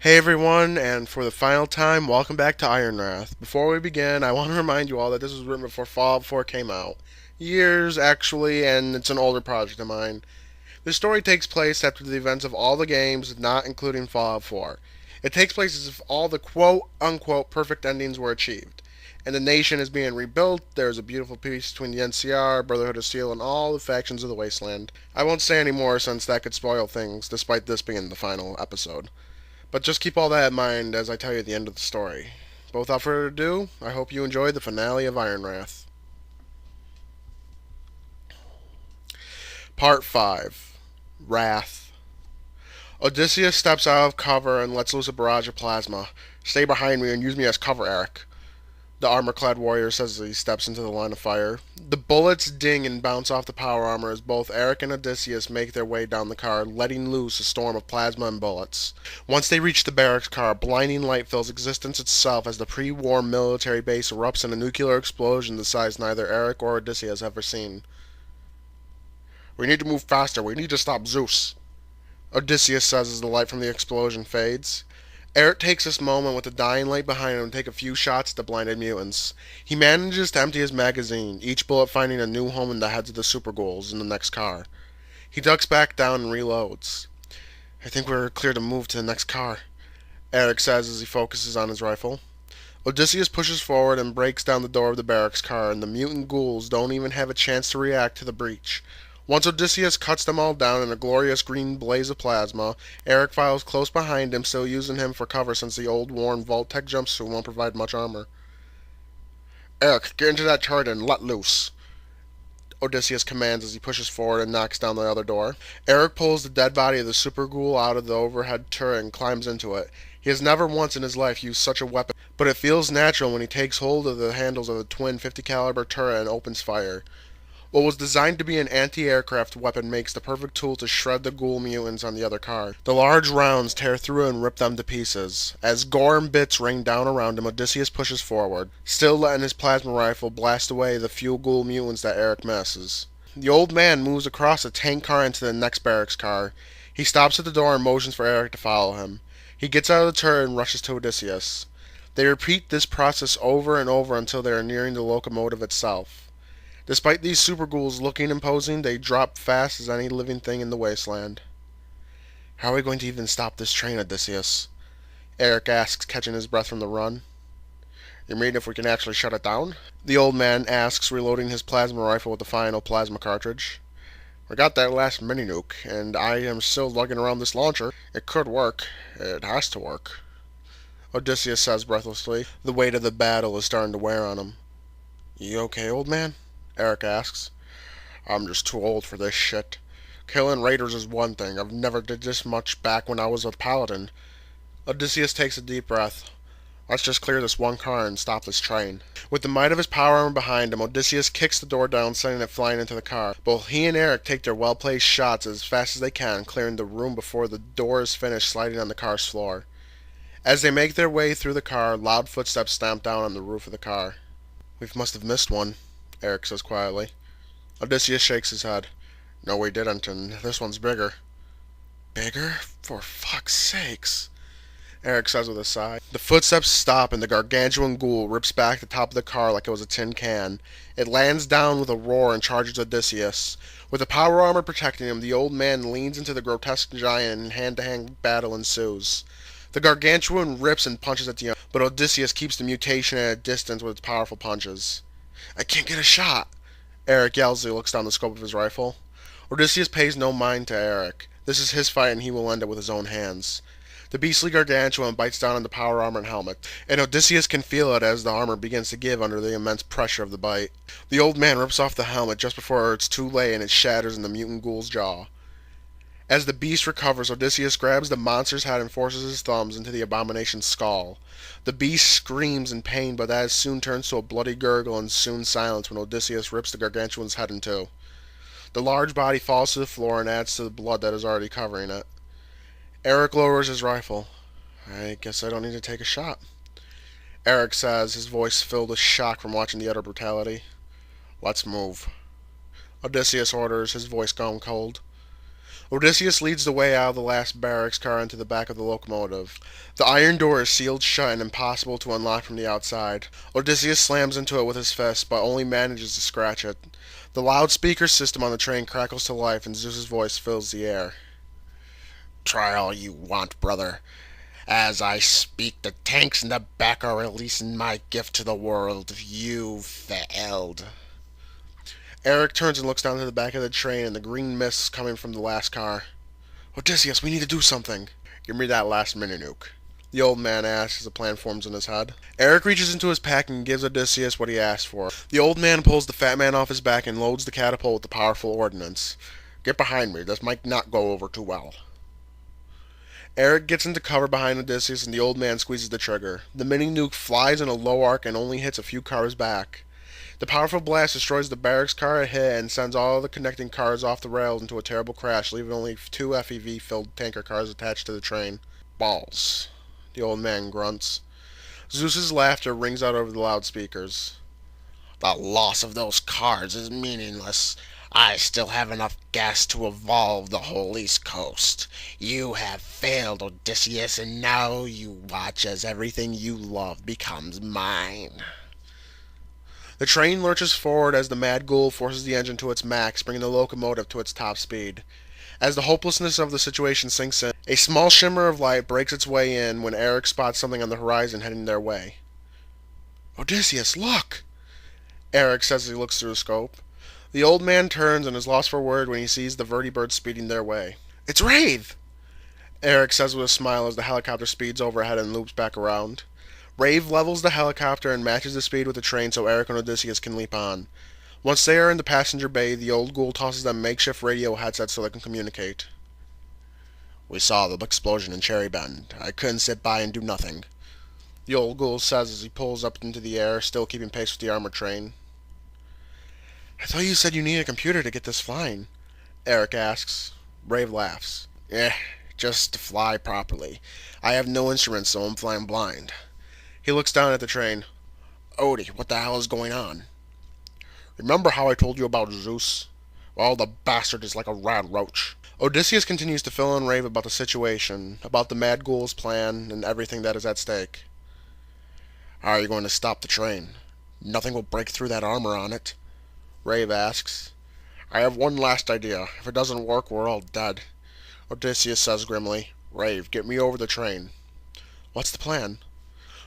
Hey everyone, and for the final time, welcome back to Ironwrath. Before we begin, I want to remind you all that this was written before Fallout 4 came out. Years, actually, and it's an older project of mine. The story takes place after the events of all the games, not including Fallout 4. It takes place as if all the quote unquote perfect endings were achieved. And the nation is being rebuilt. There's a beautiful peace between the NCR, Brotherhood of Steel, and all the factions of the Wasteland. I won't say any more since that could spoil things, despite this being the final episode. But just keep all that in mind as I tell you the end of the story. But without further ado, I hope you enjoyed the finale of Ironwrath. Part 5 Wrath. Odysseus steps out of cover and lets loose a barrage of plasma. Stay behind me and use me as cover, Eric, the armor-clad warrior says as he steps into the line of fire. The bullets ding and bounce off the power armor as both Eric and Odysseus make their way down the car, letting loose a storm of plasma and bullets. Once they reach the barracks car, blinding light fills existence itself as the pre-war military base erupts in a nuclear explosion the size neither Eric or Odysseus have ever seen. "We need to move faster. We need to stop Zeus," Odysseus says as the light from the explosion fades. Eric takes this moment with the dying light behind him to take a few shots at the blinded mutants. He manages to empty his magazine, each bullet finding a new home in the heads of the super ghouls in the next car. He ducks back down and reloads. "I think we're clear to move to the next car," Eric says as he focuses on his rifle. Odysseus pushes forward and breaks down the door of the barracks car, and the mutant ghouls don't even have a chance to react to the breach. Once Odysseus cuts them all down in a glorious green blaze of plasma, Eric follows close behind him, still using him for cover since the old worn Vault-Tec jumpsuit won't provide much armor. "Eric, get into that turret and let loose," Odysseus commands as he pushes forward and knocks down the other door. Eric pulls the dead body of the super ghoul out of the overhead turret and climbs into it. He has never once in his life used such a weapon, but it feels natural when he takes hold of the handles of the twin 50 caliber turret and opens fire. What was designed to be an anti-aircraft weapon makes the perfect tool to shred the ghoul mutants on the other car. The large rounds tear through and rip them to pieces. As gore and bits rain down around him, Odysseus pushes forward, still letting his plasma rifle blast away the few ghoul mutants that Eric misses. The old man moves across the tank car into the next barracks car. He stops at the door and motions for Eric to follow him. He gets out of the turret and rushes to Odysseus. They repeat this process over and over until they are nearing the locomotive itself. Despite these super ghouls looking imposing, they drop fast as any living thing in the wasteland. "How are we going to even stop this train, Odysseus?" Eric asks, catching his breath from the run. "You mean if we can actually shut it down?" the old man asks, reloading his plasma rifle with the final plasma cartridge. "We got that last mini nuke, and I am still lugging around this launcher. It could work. It has to work," Odysseus says breathlessly. The weight of the battle is starting to wear on him. "You okay, old man?" Eric asks. "I'm just too old for this shit. Killing raiders is one thing. I've never did this much back when I was a paladin." Odysseus takes a deep breath. "Let's just clear this one car and stop this train." With the might of his power armor behind him, Odysseus kicks the door down, sending it flying into the car. Both he and Eric take their well-placed shots as fast as they can, clearing the room before the door is finished sliding on the car's floor. As they make their way through the car, loud footsteps stamp down on the roof of the car. "We must have missed one," Eric says quietly. Odysseus shakes his head. "No, we didn't, and this one's bigger." "Bigger? For fuck's sakes," Eric says with a sigh. The footsteps stop and the gargantuan ghoul rips back the top of the car like it was a tin can. It lands down with a roar and charges Odysseus. With the power armor protecting him, the old man leans into the grotesque giant and hand-to-hand battle ensues. The gargantuan rips and punches at the young, but Odysseus keeps the mutation at a distance with its powerful punches. "I can't get a shot," Eric yells as he looks down the scope of his rifle. Odysseus pays no mind to Eric. This is his fight and he will end it with his own hands. The beastly gargantuan bites down on the power armor and helmet, and Odysseus can feel it as the armor begins to give under the immense pressure of the bite. The old man rips off the helmet just before it's too late and it shatters in the mutant ghoul's jaw. As the beast recovers, Odysseus grabs the monster's head and forces his thumbs into the abomination's skull. The beast screams in pain, but that soon turns to a bloody gurgle and soon silence when Odysseus rips the gargantuan's head in two. The large body falls to the floor and adds to the blood that is already covering it. Eric lowers his rifle. "I guess I don't need to take a shot," Eric says, his voice filled with shock from watching the utter brutality. "Let's move," Odysseus orders, his voice gone cold. Odysseus leads the way out of the last barracks car into the back of the locomotive. The iron door is sealed shut and impossible to unlock from the outside. Odysseus slams into it with his fist, but only manages to scratch it. The loudspeaker system on the train crackles to life and Zeus's voice fills the air. Try all you want, brother. As I speak, the tanks in the back are releasing my gift to the world. You failed. Eric turns and looks down to the back of the train and the green mist coming from the last car. Odysseus, we need to do something. Give me that last mini nuke. The old man asks as a plan forms in his head. Eric reaches into his pack and gives Odysseus what he asked for. The old man pulls the fat man off his back and loads the catapult with the powerful ordnance. Get behind me, this might not go over too well. Eric gets into cover behind Odysseus and the old man squeezes the trigger. The mini nuke flies in a low arc and only hits a few cars back. The powerful blast destroys the barracks car it hit and sends all the connecting cars off the rails into a terrible crash, leaving only two FEV-filled tanker cars attached to the train. Balls. The old man grunts. Zeus's laughter rings out over the loudspeakers. The loss of those cars is meaningless. I still have enough gas to evolve the whole East Coast. You have failed, Odysseus, and now you watch as everything you love becomes mine. The train lurches forward as the mad ghoul forces the engine to its max, bringing the locomotive to its top speed. As the hopelessness of the situation sinks in, a small shimmer of light breaks its way in when Eric spots something on the horizon heading their way. Odysseus, look! Eric says as he looks through the scope. The old man turns and is lost for word when he sees the vertibird speeding their way. It's Rave! Eric says with a smile as the helicopter speeds overhead and loops back around. Rave levels the helicopter and matches the speed with the train so Eric and Odysseus can leap on. Once they are in the passenger bay, the old ghoul tosses them makeshift radio headsets so they can communicate. We saw the explosion in Cherry Bend. I couldn't sit by and do nothing. The old ghoul says as he pulls up into the air, still keeping pace with the armored train. I thought you said you needed a computer to get this flying, Eric asks. Rave laughs. Just to fly properly. I have no instruments, so I'm flying blind. He looks down at the train. Odie, what the hell is going on? Remember how I told you about Zeus? Well, the bastard is like a rad roach. Odysseus continues to fill in Rave about the situation, about the mad ghoul's plan, and everything that is at stake. How are you going to stop the train? Nothing will break through that armor on it. Rave asks. I have one last idea. If it doesn't work, we're all dead. Odysseus says grimly. Rave, get me over the train. What's the plan?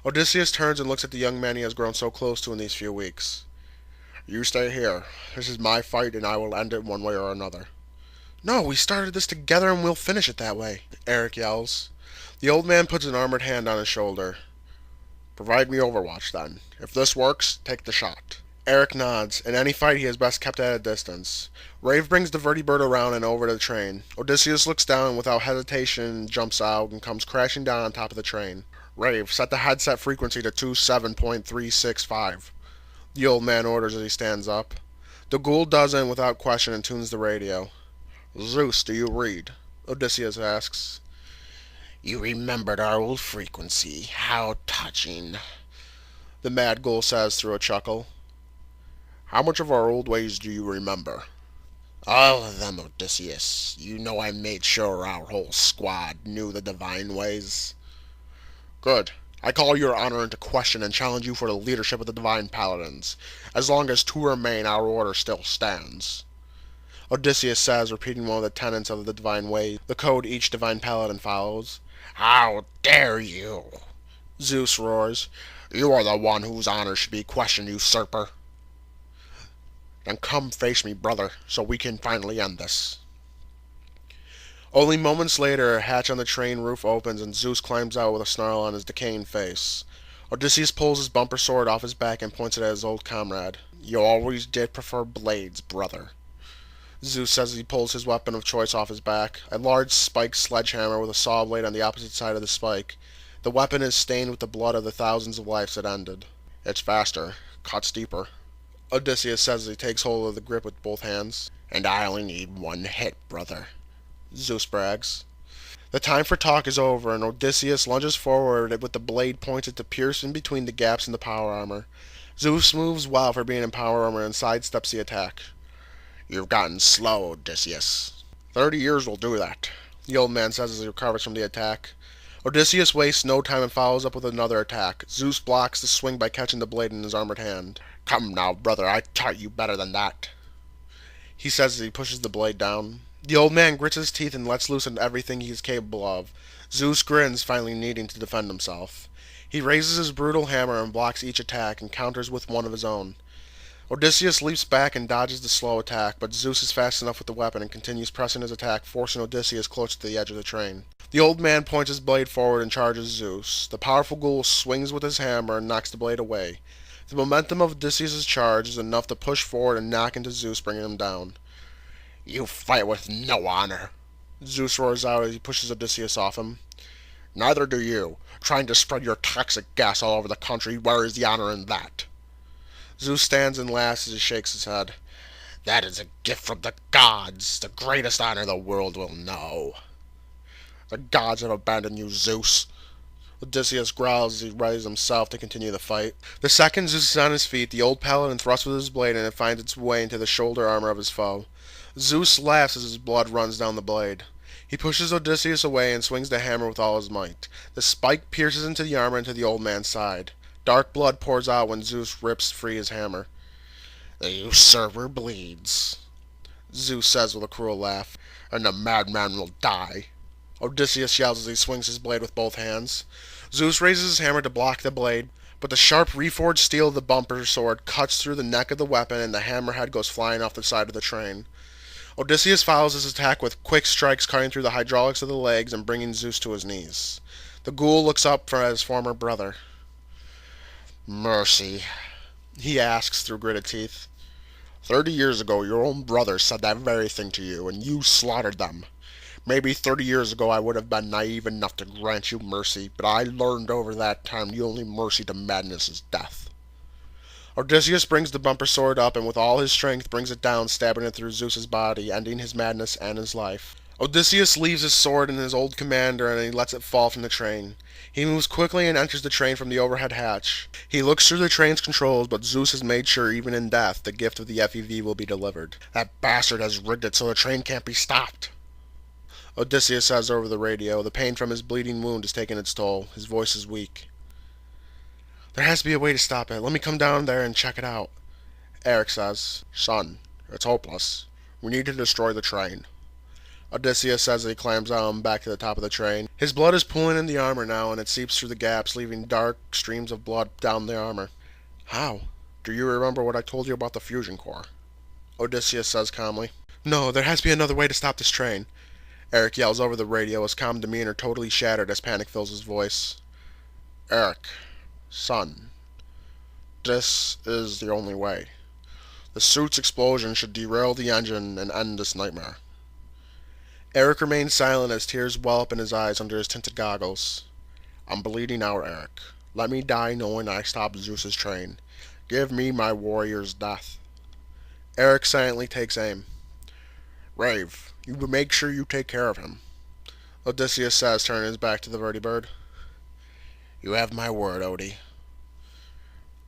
Odysseus turns and looks at the young man he has grown so close to in these few weeks. You stay here. This is my fight and I will end it one way or another. No, we started this together and we'll finish it that way, Eric yells. The old man puts an armored hand on his shoulder. Provide me Overwatch then. If this works, take the shot. Eric nods. In any fight he is best kept at a distance. Rave brings the vertibird around and over to the train. Odysseus looks down without hesitation, jumps out, and comes crashing down on top of the train. Rave, set the headset frequency to 27.365. The old man orders as he stands up. The ghoul does it without question and tunes the radio. Zeus, do you read? Odysseus asks. You remembered our old frequency. How touching. The mad ghoul says through a chuckle. How much of our old ways do you remember? All of them, Odysseus. You know I made sure our whole squad knew the divine ways. Good. I call your honor into question and challenge you for the leadership of the Divine Paladins. As long as two remain, our order still stands. Odysseus says, repeating one of the tenets of the Divine Way, the code each Divine Paladin follows. How dare you! Zeus roars. You are the one whose honor should be questioned, usurper. Then come face me, brother, so we can finally end this. Only moments later, a hatch on the train roof opens and Zeus climbs out with a snarl on his decaying face. Odysseus pulls his bumper sword off his back and points it at his old comrade. You always did prefer blades, brother. Zeus says as he pulls his weapon of choice off his back, a large spiked sledgehammer with a saw blade on the opposite side of the spike. The weapon is stained with the blood of the thousands of lives it ended. It's faster, cuts deeper. Odysseus says as he takes hold of the grip with both hands. And I only need one hit, brother. Zeus brags. The time for talk is over, and Odysseus lunges forward with the blade pointed to pierce in between the gaps in the power armor. Zeus moves well for being in power armor and sidesteps the attack. You've gotten slow, Odysseus. 30 years will do that, the old man says as he recovers from the attack. Odysseus wastes no time and follows up with another attack. Zeus blocks the swing by catching the blade in his armored hand. Come now, brother, I taught you better than that, he says as he pushes the blade down. The old man grits his teeth and lets loose on everything he is capable of. Zeus grins, finally needing to defend himself. He raises his brutal hammer and blocks each attack and counters with one of his own. Odysseus leaps back and dodges the slow attack, but Zeus is fast enough with the weapon and continues pressing his attack, forcing Odysseus close to the edge of the train. The old man points his blade forward and charges Zeus. The powerful ghoul swings with his hammer and knocks the blade away. The momentum of Odysseus' charge is enough to push forward and knock into Zeus, bringing him down. You fight with no honor, Zeus roars out as he pushes Odysseus off him. Neither do you. Trying to spread your toxic gas all over the country, where is the honor in that? Zeus stands and laughs as he shakes his head. That is a gift from the gods, the greatest honor the world will know. The gods have abandoned you, Zeus. Odysseus growls as he raises himself to continue the fight. The second Zeus is on his feet, the old paladin thrusts with his blade and it finds its way into the shoulder armor of his foe. Zeus laughs as his blood runs down the blade. He pushes Odysseus away and swings the hammer with all his might. The spike pierces into the armor into the old man's side. Dark blood pours out when Zeus rips free his hammer. The usurper bleeds, Zeus says with a cruel laugh. And the madman will die, Odysseus yells as he swings his blade with both hands. Zeus raises his hammer to block the blade, but the sharp reforged steel of the bumper sword cuts through the neck of the weapon and the hammerhead goes flying off the side of the train. Odysseus follows his attack with quick strikes cutting through the hydraulics of the legs and bringing Zeus to his knees. The ghoul looks up for his former brother. Mercy, he asks through gritted teeth. 30 years ago your own brothers said that very thing to you, and you slaughtered them. Maybe 30 years ago I would have been naive enough to grant you mercy, but I learned over that time the only mercy to madness is death. Odysseus brings the bumper sword up and with all his strength brings it down, stabbing it through Zeus's body, ending his madness and his life. Odysseus leaves his sword in his old commander and he lets it fall from the train. He moves quickly and enters the train from the overhead hatch. He looks through the train's controls, but Zeus has made sure even in death the gift of the FEV will be delivered. That bastard has rigged it so the train can't be stopped, Odysseus says over the radio. The pain from his bleeding wound is taking its toll. His voice is weak. There has to be a way to stop it. Let me come down there and check it out, Eric says. Son, it's hopeless. We need to destroy the train, Odysseus says as he climbs down back to the top of the train. His blood is pooling in the armor now, and it seeps through the gaps, leaving dark streams of blood down the armor. How? Do you remember what I told you about the fusion core? Odysseus says calmly. No, there has to be another way to stop this train, Eric yells over the radio, his calm demeanor totally shattered as panic fills his voice. Eric, son, this is the only way. The suit's explosion should derail the engine and end this nightmare. Eric remains silent as tears well up in his eyes under his tinted goggles. I'm bleeding out, Eric. Let me die knowing I stopped Zeus's train. Give me my warrior's death. Eric silently takes aim. Rave, you make sure you take care of him, Odysseus says, turning his back to the vertibird. You have my word, Odie.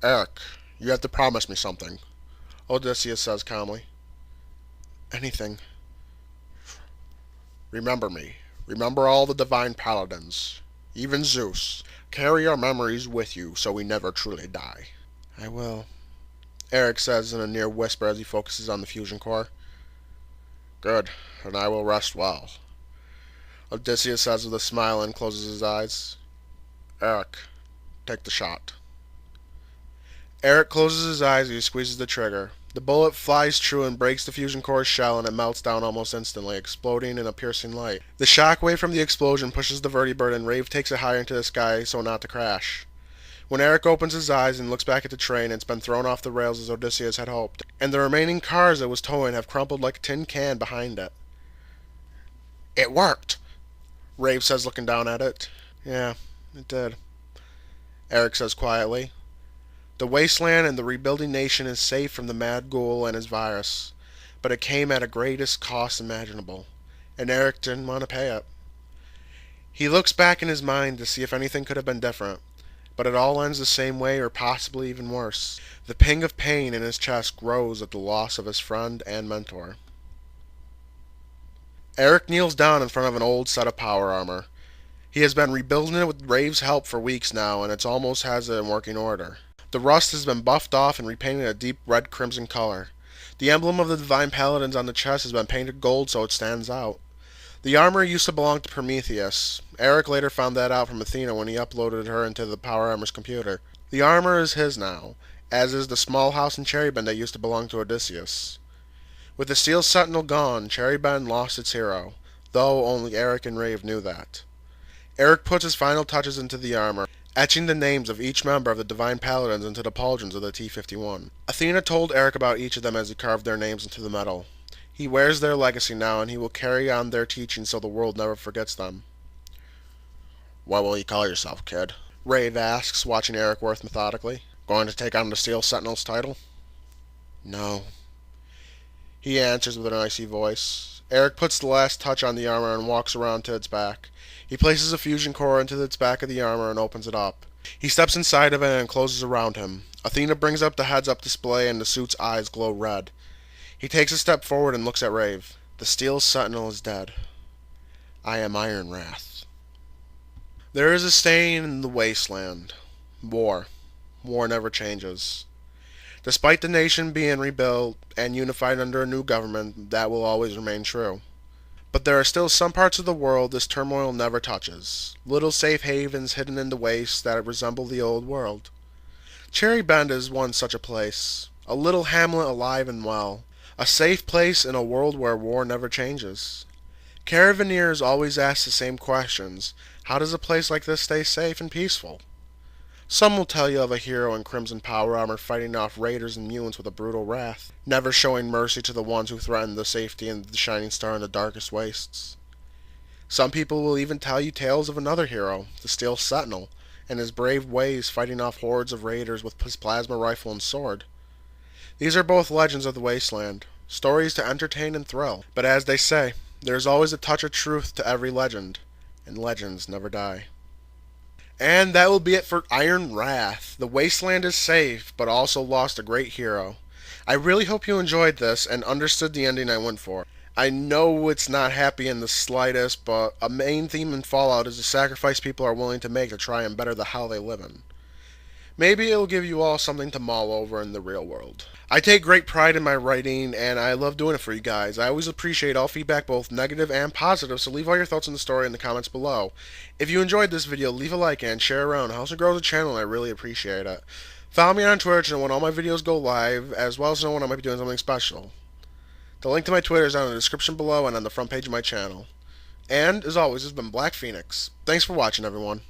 Eric, you have to promise me something, Odysseus says calmly. Anything. Remember me. Remember all the divine paladins. Even Zeus. Carry our memories with you so we never truly die. I will, Eric says in a near whisper as he focuses on the fusion core. Good, and I will rest well, Odysseus says with a smile and closes his eyes. Eric, take the shot. Eric closes his eyes as he squeezes the trigger. The bullet flies true and breaks the fusion core's shell and it melts down almost instantly, exploding in a piercing light. The shockwave from the explosion pushes the vertibird and Rave takes it higher into the sky so not to crash. When Eric opens his eyes and looks back at the train, it's been thrown off the rails as Odysseus had hoped, and the remaining cars it was towing have crumpled like a tin can behind it. It worked, Rave says looking down at it. Yeah, it did, Eric says quietly. The wasteland and the rebuilding nation is safe from the mad ghoul and his virus, but it came at a greatest cost imaginable, and Eric didn't want to pay it. He looks back in his mind to see if anything could have been different, but it all ends the same way or possibly even worse. The ping of pain in his chest grows at the loss of his friend and mentor. Eric kneels down in front of an old set of power armor. He has been rebuilding it with Rave's help for weeks now, and it almost has it in working order. The rust has been buffed off and repainted a deep red crimson color. The emblem of the Divine Paladins on the chest has been painted gold so it stands out. The armor used to belong to Prometheus. Eric later found that out from Athena when he uploaded her into the power armor's computer. The armor is his now, as is the small house in Cherrybend that used to belong to Odysseus. With the Steel Sentinel gone, Cherrybend lost its hero, though only Eric and Rave knew that. Eric puts his final touches into the armor, etching the names of each member of the Divine Paladins into the pauldrons of the T-51. Athena told Eric about each of them as he carved their names into the metal. He wears their legacy now, and he will carry on their teachings so the world never forgets them. What will you call yourself, kid? Rave asks, watching Eric work methodically. Going to take on the Steel Sentinel's title? No, he answers with an icy voice. Eric puts the last touch on the armor and walks around to its back. He places a fusion core into its back of the armor and opens it up. He steps inside of it and closes around him. Athena brings up the heads-up display and the suit's eyes glow red. He takes a step forward and looks at Rave. The Steel Sentinel is dead. I am Iron Wrath. There is a stain in the wasteland. War. War never changes. Despite the nation being rebuilt and unified under a new government, that will always remain true. But there are still some parts of the world this turmoil never touches. Little safe havens hidden in the wastes that resemble the old world. Cherrybend is one such a place. A little hamlet alive and well. A safe place in a world where war never changes. Caravaneers always ask the same questions. How does a place like this stay safe and peaceful? Some will tell you of a hero in crimson power armor fighting off raiders and mutants with a brutal wrath, never showing mercy to the ones who threaten the safety of the shining star in the darkest wastes. Some people will even tell you tales of another hero, the Steel Sentinel, and his brave ways fighting off hordes of raiders with his plasma rifle and sword. These are both legends of the wasteland, stories to entertain and thrill, but as they say, there is always a touch of truth to every legend, and legends never die. And that will be it for Iron Wrath. The wasteland is safe, but also lost a great hero. I really hope you enjoyed this and understood the ending I went for. I know it's not happy in the slightest, but a main theme in Fallout is the sacrifice people are willing to make to try and better the hell they live in. Maybe it'll give you all something to mull over in the real world. I take great pride in my writing, and I love doing it for you guys. I always appreciate all feedback, both negative and positive, so leave all your thoughts on the story in the comments below. If you enjoyed this video, leave a like and share around. It helps me grow the channel, and I really appreciate it. Follow me on Twitter to know when all my videos go live, as well as to know when I might be doing something special. The link to my Twitter is down in the description below and on the front page of my channel. And, as always, this has been Black Phoenix. Thanks for watching, everyone.